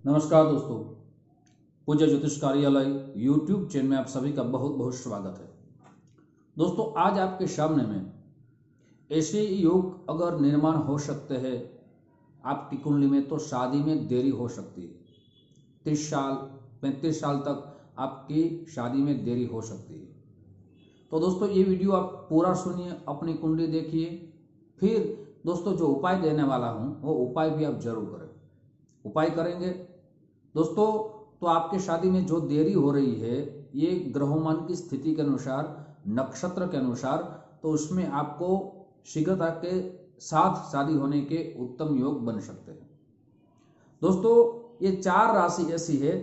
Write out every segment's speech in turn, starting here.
नमस्कार दोस्तों, पूज्य ज्योतिष कार्यालय यूट्यूब चैनल में आप सभी का बहुत बहुत स्वागत है। दोस्तों, आज आपके सामने में ऐसे योग अगर निर्माण हो सकते हैं आपकी कुंडली में तो शादी में देरी हो सकती है। 30 साल 35 साल तक आपकी शादी में देरी हो सकती है। तो दोस्तों, ये वीडियो आप पूरा सुनिए, अपनी कुंडली देखिए, फिर दोस्तों जो उपाय देने वाला हूँ वो उपाय भी आप जरूर करें। उपाय करेंगे दोस्तों तो आपके शादी में जो देरी हो रही है ये ग्रहोमान की स्थिति के अनुसार, नक्षत्र के अनुसार, तो उसमें आपको शीघ्रता के साथ शादी होने के उत्तम योग बन सकते हैं। दोस्तों, ये 4 राशि ऐसी है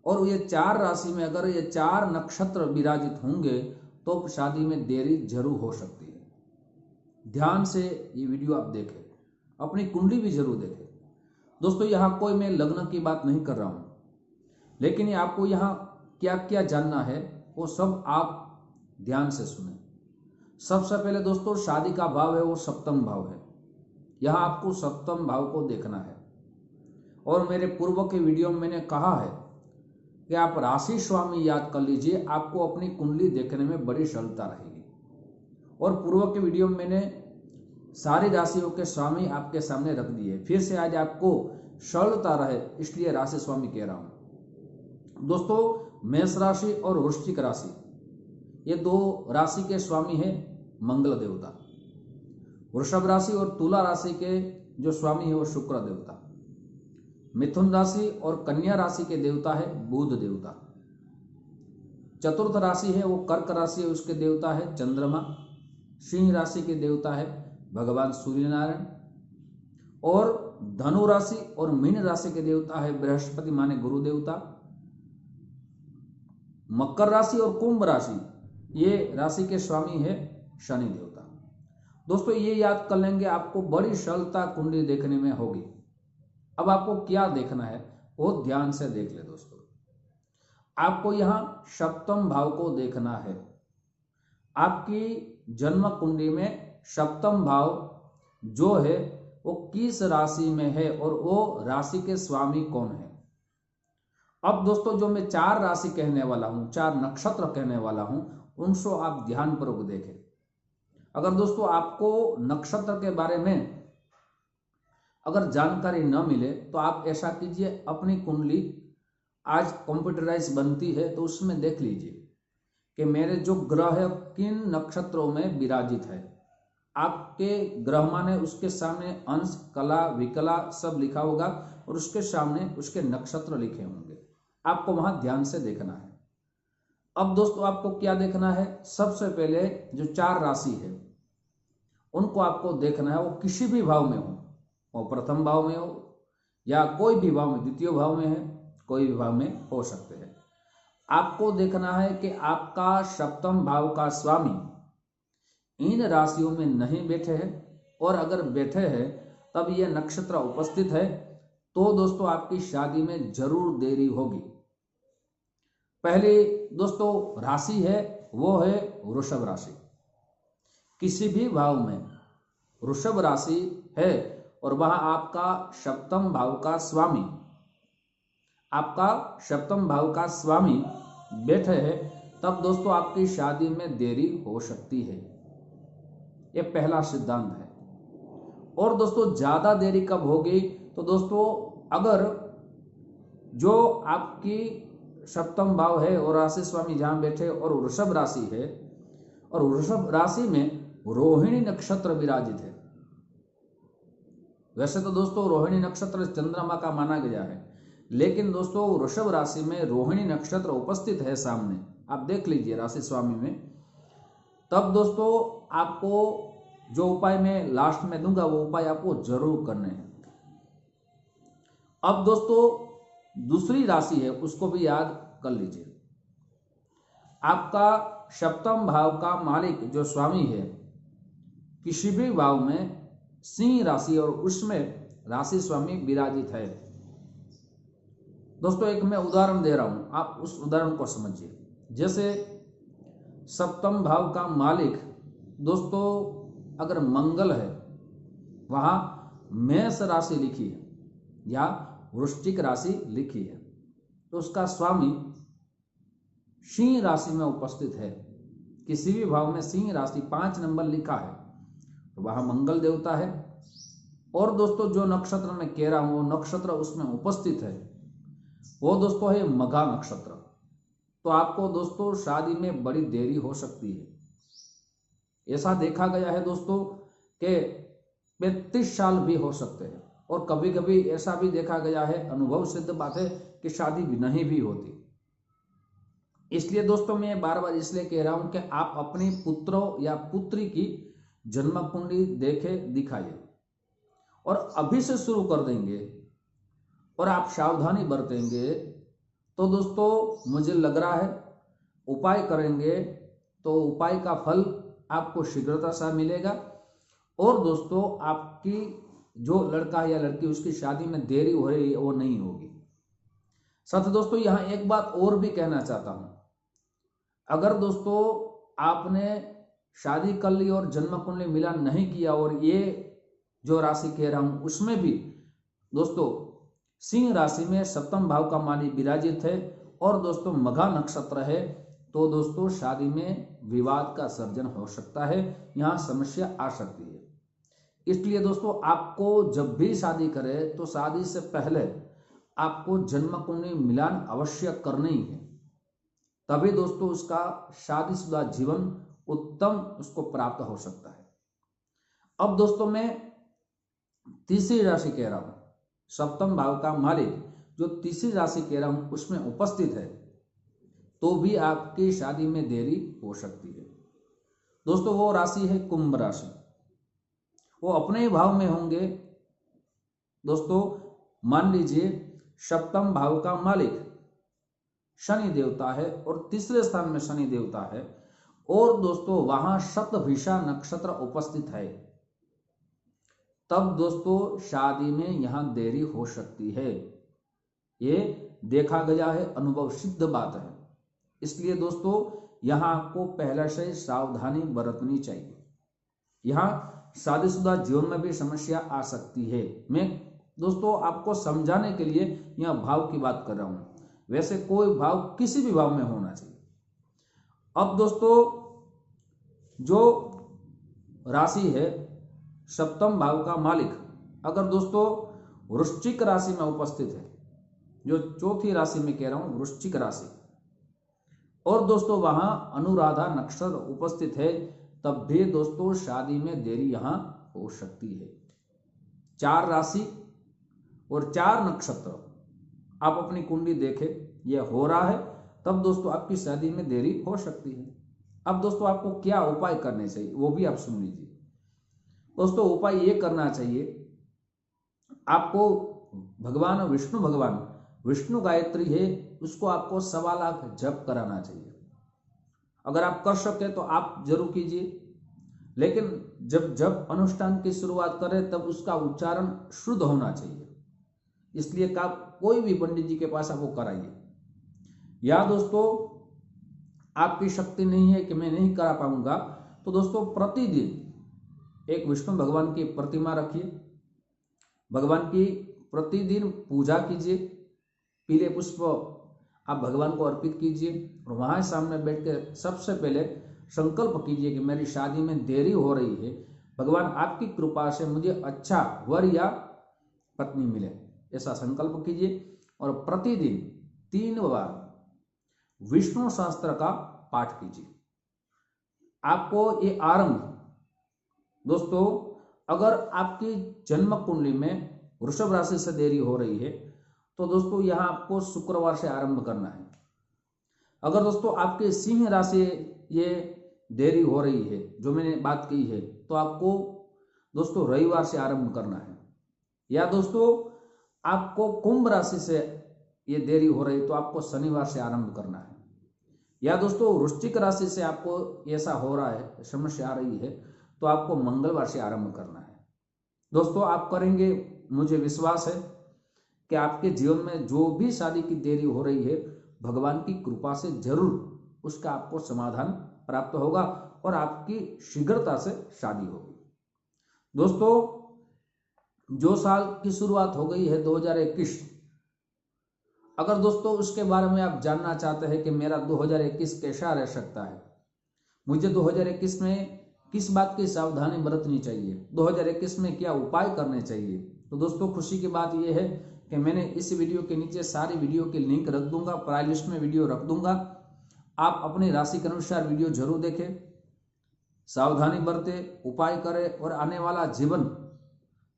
और ये 4 राशि में अगर ये 4 नक्षत्र विराजित होंगे तो शादी में देरी जरूर हो सकती है। ध्यान से ये वीडियो आप देखें, अपनी कुंडली भी जरूर देखें। दोस्तों, यहाँ कोई मैं लग्न की बात नहीं कर रहा हूँ, लेकिन ये आपको यहाँ क्या क्या जानना है वो सब आप ध्यान से सुने। सबसे पहले दोस्तों, शादी का भाव है वो सप्तम भाव है। यहाँ आपको सप्तम भाव को देखना है और मेरे पूर्व के वीडियो में मैंने कहा है कि आप राशि स्वामी याद कर लीजिए, आपको अपनी कुंडली देखने में बड़ी सरलता रहेगी। और पूर्व के वीडियो में मैंने सारी राशियों के स्वामी आपके सामने रख दिए। फिर से आज आपको सरलता रहे इसलिए राशि स्वामी कह रहा हूं। दोस्तों, मेष राशि और वृश्चिक राशि ये 2 राशि के स्वामी है मंगल देवता। वृषभ राशि और तुला राशि के जो स्वामी है वो शुक्र देवता। मिथुन राशि और कन्या राशि के देवता है बुध देवता। चतुर्थ राशि है वो कर्क राशि है, उसके देवता है चंद्रमा। सिंह राशि के देवता है भगवान सूर्य नारायण। और धनु राशि और मीन राशि के देवता है बृहस्पति माने गुरु देवता। मकर राशि और कुंभ राशि ये राशि के स्वामी है शनि देवता। दोस्तों, ये याद कर लेंगे, आपको बड़ी सरलता कुंडली देखने में होगी। अब आपको क्या देखना है वो ध्यान से देख ले। दोस्तों, आपको यहां सप्तम भाव को देखना है। आपकी जन्म कुंडली में सप्तम भाव जो है वो किस राशि में है और वो राशि के स्वामी कौन है। अब दोस्तों, जो मैं 4 राशि कहने वाला हूं, 4 नक्षत्र कहने वाला हूं, उनको आप ध्यानपूर्वक देखें। अगर दोस्तों आपको नक्षत्र के बारे में अगर जानकारी न मिले तो आप ऐसा कीजिए, अपनी कुंडली आज कंप्यूटराइज बनती है तो उसमें देख लीजिए कि मेरे जो ग्रह किन नक्षत्रों में विराजित है। आपके ग्रह माने उसके सामने अंश, कला, विकला सब लिखा होगा और उसके सामने उसके नक्षत्र लिखे होंगे। आपको वहां ध्यान से देखना है। अब दोस्तों, आपको क्या देखना है, सबसे पहले जो 4 राशि है उनको आपको देखना है, वो किसी भी भाव में हो, वो प्रथम भाव में हो या कोई भी भाव में, द्वितीय भाव में है, कोई भी भाव में हो सकते हैं। आपको देखना है कि आपका सप्तम भाव का स्वामी इन राशियों में नहीं बैठे हैं, और अगर बैठे हैं तब यह नक्षत्र उपस्थित है तो दोस्तों आपकी शादी में जरूर देरी होगी। पहली दोस्तों राशि है वो है वृषभ राशि। किसी भी भाव में वृषभ राशि है और वहां आपका सप्तम भाव का स्वामी, आपका सप्तम भाव का स्वामी बैठे हैं, तब दोस्तों आपकी शादी में देरी हो सकती है। यह पहला सिद्धांत है। और दोस्तों, ज्यादा देरी कब होगी तो दोस्तों, अगर जो आपकी सप्तम भाव है और राशि स्वामी जहां बैठे और वृषभ राशि है और वृषभ राशि में रोहिणी नक्षत्र विराजित है। वैसे तो दोस्तों रोहिणी नक्षत्र चंद्रमा का माना गया है, लेकिन दोस्तों वृषभ राशि में रोहिणी नक्षत्र उपस्थित है सामने, आप देख लीजिए राशि स्वामी में। तब दोस्तों आपको जो उपाय मैं लास्ट में दूंगा वो उपाय आपको जरूर करने हैं। अब दोस्तों दूसरी राशि है उसको भी याद कर लीजिए। आपका सप्तम भाव का मालिक जो स्वामी है किसी भी भाव में सिंह राशि और उसमें राशि स्वामी विराजित है। दोस्तों, एक मैं उदाहरण दे रहा हूं, आप उस उदाहरण को समझिए। जैसे सप्तम भाव का मालिक दोस्तों अगर मंगल है, वहां मेष राशि लिखी है या वृश्चिक राशि लिखी है तो उसका स्वामी सिंह राशि में उपस्थित है, किसी भी भाव में सिंह राशि 5 नंबर लिखा है तो वहां मंगल देवता है। और दोस्तों जो नक्षत्र में कह रहा हूं वो नक्षत्र उसमें उपस्थित है वो दोस्तों है मघा नक्षत्र। तो आपको दोस्तों शादी में बड़ी देरी हो सकती है। ऐसा देखा गया है दोस्तों कि 35 साल भी हो सकते हैं और कभी कभी ऐसा भी देखा गया है, अनुभव सिद्ध बात है, कि शादी भी नहीं भी होती। इसलिए दोस्तों मैं बार बार इसलिए कह रहा हूं कि आप अपनी पुत्रों या पुत्री की जन्म कुंडली देखे दिखाइए और अभी से शुरू कर देंगे और आप सावधानी बरतेंगे तो दोस्तों मुझे लग रहा है उपाय करेंगे तो उपाय का फल आपको शीघ्रता से मिलेगा और दोस्तों आपकी जो लड़का या लड़की उसकी शादी में देरी हो रही है वो नहीं होगी। साथ दोस्तों यहां एक बात और भी कहना चाहता हूं, अगर दोस्तों आपने शादी कर ली और जन्म कुंडली मिलान नहीं किया और ये जो राशि कह रहा हूं उसमें भी दोस्तों सिंह राशि में सप्तम भाव का माली विराजित है और दोस्तों मघा नक्षत्र है तो दोस्तों शादी में विवाद का सर्जन हो सकता है, यहां समस्या आ सकती है। इसलिए दोस्तों आपको जब भी शादी करें तो शादी से पहले आपको जन्म कुंडली मिलान अवश्य करना ही है, तभी दोस्तों उसका शादीशुदा जीवन उत्तम उसको प्राप्त हो सकता है। अब दोस्तों मैं तीसरी राशि कह रहा हूं, सप्तम भाव का मालिक जो तीसरी राशि कह रहा हूं उसमें उपस्थित है तो भी आपकी शादी में देरी हो सकती है। दोस्तों वो राशि है कुंभ राशि, वो अपने ही भाव में होंगे। दोस्तों मान लीजिए सप्तम भाव का मालिक शनि देवता है और तीसरे स्थान में शनि देवता है और दोस्तों वहां शतभिषा नक्षत्र उपस्थित है, तब दोस्तों शादी में यहां देरी हो सकती है। ये देखा गया है, अनुभव सिद्ध बात है। इसलिए दोस्तों यहां आपको पहले से सावधानी बरतनी चाहिए। यहां शादीशुदा जीवन में भी समस्या आ सकती है। मैं दोस्तों आपको समझाने के लिए यहां भाव की बात कर रहा हूं, वैसे कोई भाव किसी भी भाव में होना चाहिए। अब दोस्तों जो राशि है सप्तम भाव का मालिक अगर दोस्तों वृश्चिक राशि में उपस्थित है, जो चौथी राशि में कह रहा हूं वृश्चिक राशि, और दोस्तों वहां अनुराधा नक्षत्र उपस्थित है, तब भी दोस्तों शादी में देरी यहां हो सकती है। 4 राशि और 4 नक्षत्र आप अपनी कुंडली देखें यह हो रहा है, तब दोस्तों आपकी शादी में देरी हो सकती है। अब दोस्तों आपको क्या उपाय करने चाहिए वो भी आप सुन लीजिए। दोस्तों उपाय ये करना चाहिए, आपको भगवान विष्णु गायत्री है उसको आपको 1.25 लाख जप कराना चाहिए। अगर आप कर सके तो आप जरूर कीजिए, लेकिन जब जप अनुष्ठान की शुरुआत करें तब उसका उच्चारण शुद्ध होना चाहिए। इसलिए कोई भी पंडित जी के पास आप वो कराइए। या दोस्तों आपकी शक्ति नहीं है कि मैं नहीं करा पाऊंगा तो दोस्तों प्रतिदिन एक विष्णु भगवान की प्रतिमा रखिए, भगवान की प्रतिदिन पूजा कीजिए, पीले पुष्प आप भगवान को अर्पित कीजिए और वहां सामने बैठ के सबसे पहले संकल्प कीजिए कि मेरी शादी में देरी हो रही है, भगवान आपकी कृपा से मुझे अच्छा वर या पत्नी मिले, ऐसा संकल्प कीजिए और प्रतिदिन 3 बार विष्णु सहस्त्र का पाठ कीजिए। आपको ये आरंभ दोस्तों अगर आपकी जन्म कुंडली में वृषभ राशि से देरी हो रही है तो दोस्तों यहां आपको शुक्रवार से आरंभ करना है। अगर दोस्तों आपके सिंह राशि ये देरी हो रही है जो मैंने बात की है तो आपको दोस्तों रविवार से आरंभ करना है। या दोस्तों आपको कुंभ राशि से ये देरी हो रही तो आपको शनिवार से आरंभ करना है। या दोस्तों वृश्चिक राशि से आपको ऐसा हो रहा है, समस्या आ रही है, तो आपको मंगलवार से आरंभ करना है। दोस्तों आप करेंगे, मुझे विश्वास है कि आपके जीवन में जो भी शादी की देरी हो रही है भगवान की कृपा से जरूर उसका आपको समाधान प्राप्त होगा और आपकी शीघ्रता से शादी होगी। दोस्तों जो साल की शुरुआत हो गई है 2021, अगर दोस्तों उसके बारे में आप जानना चाहते हैं कि मेरा 2021 कैसा रह सकता है, मुझे 2021 में किस बात की सावधानी बरतनी चाहिए, 2021 में क्या उपाय करने चाहिए, तो दोस्तों खुशी की बात यह है कि मैंने इस वीडियो के नीचे सारी वीडियो की लिंक रख दूंगा, प्राय लिस्ट में वीडियो रख दूंगा। आप अपनी राशि के अनुसार वीडियो जरूर देखें, सावधानी बरतें, उपाय करें और आने वाला जीवन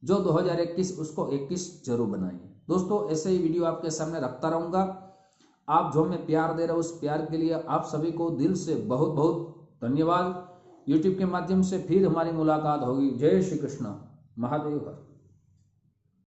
जो 2021 उसको 21 जरूर बनाइए। दोस्तों ऐसे ही वीडियो आपके सामने रखता रहूंगा। आप जो हमें प्यार दे रहे हो उस प्यार के लिए आप सभी को दिल से बहुत बहुत धन्यवाद। यूट्यूब के माध्यम से फिर हमारी मुलाकात होगी। जय श्री कृष्ण, महादेव हर।